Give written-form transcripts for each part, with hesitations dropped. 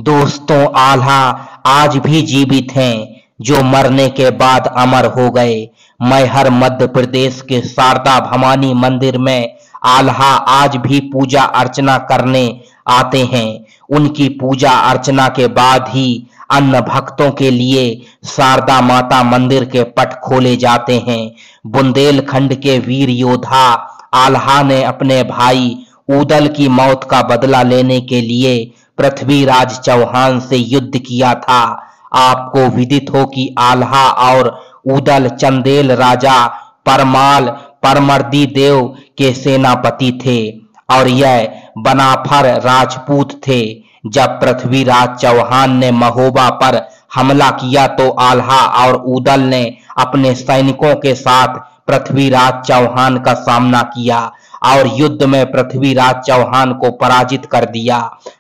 दोस्तों, आल्हा आज भी जीवित हैं, जो मरने के बाद अमर हो गए। मैहर मध्य प्रदेश के शारदा भवानी मंदिर में आल्हा आज भी पूजा अर्चना करने आते हैं। उनकी पूजा अर्चना के बाद ही अन्य भक्तों के लिए शारदा माता मंदिर के पट खोले जाते हैं। बुंदेलखंड के वीर योद्धा आल्हा ने अपने भाई उदल की मौत का बदला लेने के लिए पृथ्वीराज चौहान से युद्ध किया था। आपको विदित हो कि आल्हा और उदल चंदेल राजा परमाल परमर्दी देव के सेनापति थे और यह बनाफर राजपूत थे। जब पृथ्वीराज चौहान ने महोबा पर हमला किया तो आल्हा और उदल ने अपने सैनिकों के साथ पृथ्वीराज चौहान का सामना किया और युद्ध में पृथ्वीराज चौहान को पराजित कर दिया।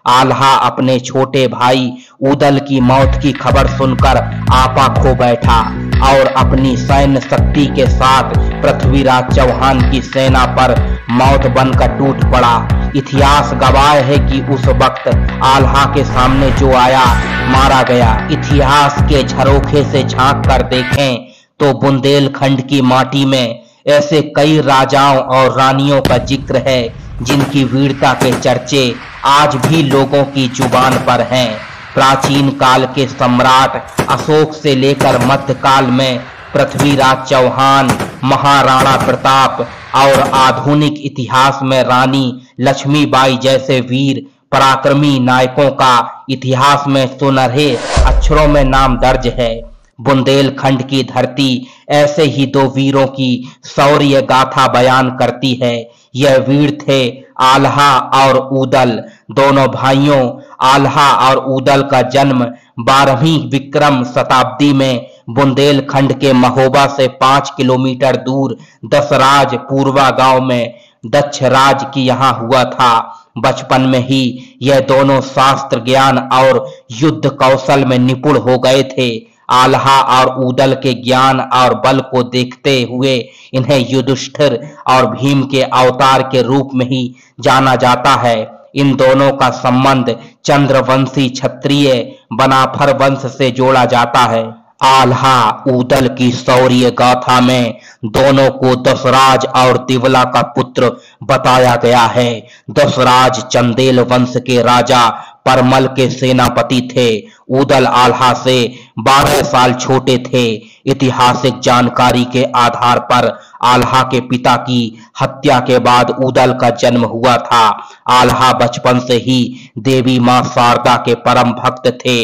आल्हा अपने छोटे भाई उदल की मौत की खबर सुनकर आपा खो बैठा और अपनी सैन्य शक्ति के साथ पृथ्वीराज चौहान की सेना पर मौत बनकर टूट पड़ा। इतिहास गवाह है कि उस वक्त आल्हा के सामने जो आया मारा गया। इतिहास के झरोखे से झांक कर देखें तो बुंदेलखंड की माटी में ऐसे कई राजाओं और रानियों का जिक्र है जिनकी वीरता के चर्चे आज भी लोगों की जुबान पर हैं। प्राचीन काल के सम्राट अशोक से लेकर मध्यकाल में पृथ्वीराज चौहान, महाराणा प्रताप और आधुनिक इतिहास में रानी लक्ष्मीबाई जैसे वीर पराक्रमी नायकों का इतिहास में सुनहरे अक्षरों में नाम दर्ज है। बुंदेलखंड की धरती ऐसे ही दो वीरों की शौर्य गाथा बयान करती है। यह वीर थे आल्हा और उदल। दोनों भाइयों आल्हा और उदल का जन्म 12वीं विक्रम शताब्दी में बुंदेलखंड के महोबा से 5 किलोमीटर दूर दसराज पूर्वा गांव में दक्षराज की यहाँ हुआ था। बचपन में ही यह दोनों शास्त्र ज्ञान और युद्ध कौशल में निपुण हो गए थे। आल्हा और उदल के ज्ञान और बल को देखते हुए इन्हें युधिष्ठिर और भीम के अवतार के रूप में ही जाना जाता है। इन दोनों का संबंध चंद्रवंशी क्षत्रिय बनाफर वंश से जोड़ा जाता है। आल्हा उदल की शौर्य गाथा में दोनों को दसराज और तिवला का पुत्र बताया गया है। दसराज चंदेल वंश के राजा परमल के सेनापति थे। उदल आल्हा से 12 साल छोटे थे। ऐतिहासिक जानकारी के आधार पर आल्हा के पिता की हत्या के बाद उदल का जन्म हुआ था। आल्हा बचपन से ही देवी मां शारदा के परम भक्त थे।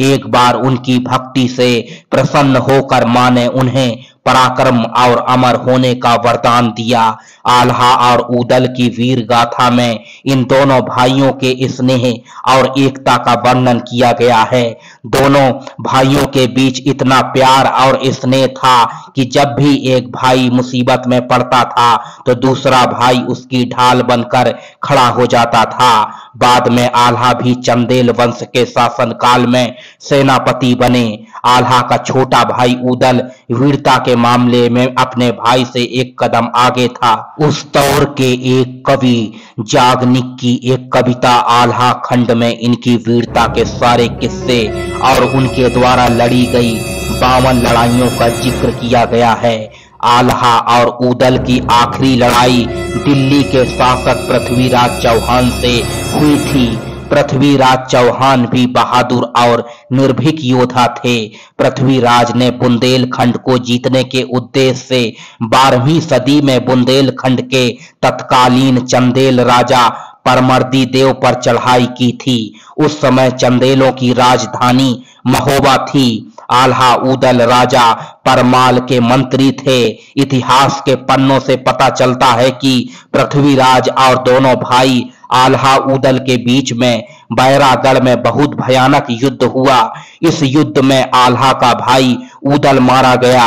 एक बार उनकी भक्ति से प्रसन्न होकर मां ने उन्हें पराक्रम और अमर होने का वरदान दिया। आल्हा और उदल की वीर गाथा में इन दोनों भाइयों के स्नेह और एकता का वर्णन किया गया है। दोनों भाइयों के बीच इतना प्यार और स्नेह था कि जब भी एक भाई मुसीबत में पड़ता था तो दूसरा भाई उसकी ढाल बनकर खड़ा हो जाता था। बाद में आल्हा भी चंदेल वंश के शासनकाल में सेनापति बने। आल्हा का छोटा भाई उदल वीरता के मामले में अपने भाई से एक कदम आगे था। उस दौर के एक कवि जागनिक की एक कविता आल्हा खंड में इनकी वीरता के सारे किस्से और उनके द्वारा लड़ी गई 52 लड़ाइयों का जिक्र किया गया है। आल्हा और उदल की आखिरी लड़ाई दिल्ली के शासक पृथ्वीराज चौहान से हुई थी। पृथ्वीराज चौहान भी बहादुर और निर्भीक योद्धा थे। पृथ्वीराज ने बुंदेलखंड को जीतने के उद्देश्य से 12वीं सदी में बुंदेलखंड के तत्कालीन चंदेल राजा परमर्दी देव पर चढ़ाई की थी। उस समय चंदेलों की राजधानी महोबा थी। आल्हा उदल राजा परमाल के मंत्री थे। इतिहास के पन्नों से पता चलता है कि पृथ्वीराज और दोनों भाई आल्हा उदल के बीच में बैरागढ़ में बहुत भयानक युद्ध हुआ। इस युद्ध में आल्हा का भाई उदल मारा गया।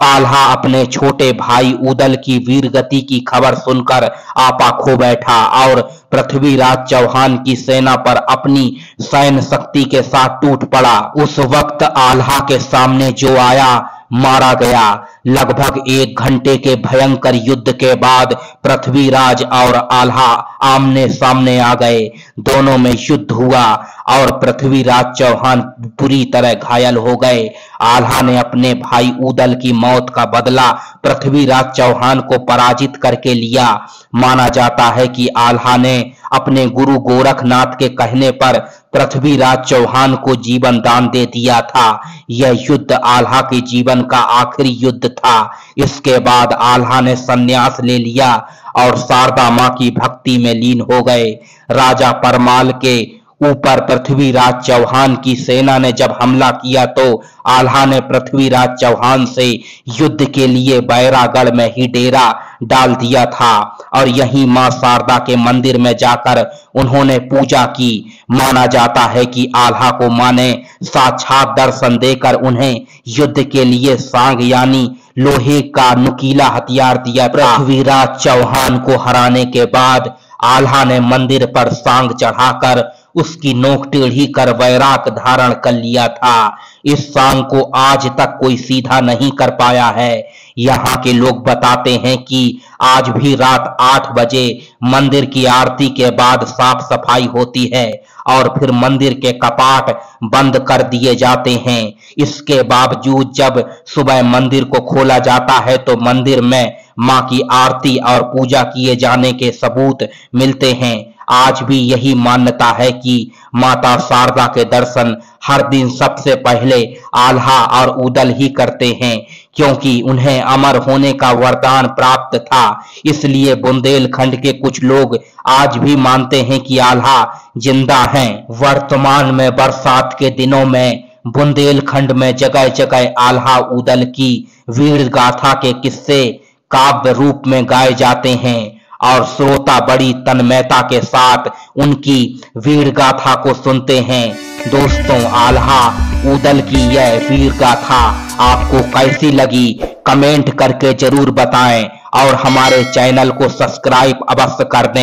आल्हा अपने छोटे भाई उदल की वीरगति की खबर सुनकर आपा खो बैठा और पृथ्वीराज चौहान की सेना पर अपनी सैन्य शक्ति के साथ टूट पड़ा। उस वक्त आल्हा के सामने जो आया मारा गया। लगभग 1 घंटे के भयंकर युद्ध के बाद पृथ्वीराज और आल्हा आमने सामने आ गए। दोनों में युद्ध हुआ और पृथ्वीराज चौहान बुरी तरह घायल हो गए। आल्हा ने अपने भाई उदल की मौत का बदला पृथ्वीराज चौहान को पराजित करके लिया। माना जाता है कि आल्हा ने अपने गुरु गोरखनाथ के कहने पर पृथ्वीराज चौहान को जीवन दान दे दिया था। यह युद्ध आल्हा के जीवन का आखिरी युद्ध था। इसके बाद आल्हा ने संन्यास ले लिया और शारदा मां की भक्ति में लीन हो गए। राजा परमाल के ऊपर पृथ्वीराज चौहान की सेना ने जब हमला किया तो आल्हा ने पृथ्वीराज चौहान से युद्ध के लिए बैरागढ़ में ही डेरा डाल दिया था और यहीं मां शारदा के मंदिर में जाकर उन्होंने पूजा की। माना जाता है कि आल्हा को मां ने साक्षात दर्शन देकर उन्हें युद्ध के लिए सांग यानी लोहे का नुकीला हथियार दिया। पृथ्वीराज चौहान को हराने के बाद आल्हा ने मंदिर पर सांग चढ़ाकर उसकी नोक टेढ़ी कर वैराग धारण कर लिया था। इस सांग को आज तक कोई सीधा नहीं कर पाया है। यहाँ के लोग बताते हैं कि आज भी रात 8 बजे मंदिर की आरती के बाद साफ सफाई होती है और फिर मंदिर के कपाट बंद कर दिए जाते हैं। इसके बावजूद जब सुबह मंदिर को खोला जाता है तो मंदिर में मां की आरती और पूजा किए जाने के सबूत मिलते हैं। आज भी यही मान्यता है कि माता शारदा के दर्शन हर दिन सबसे पहले आल्हा और उदल ही करते हैं, क्योंकि उन्हें अमर होने का वरदान प्राप्त था। इसलिए बुंदेलखंड के कुछ लोग आज भी मानते हैं कि आल्हा जिंदा हैं। वर्तमान में बरसात के दिनों में बुंदेलखंड में जगह जगह आल्हा उदल की वीर गाथा के किस्से काव्य रूप में गाए जाते हैं और श्रोता बड़ी तन्मयता के साथ उनकी वीर गाथा को सुनते हैं। दोस्तों, आल्हा उदल की यह वीर गाथा आपको कैसी लगी कमेंट करके जरूर बताएं और हमारे चैनल को सब्सक्राइब अवश्य कर दें।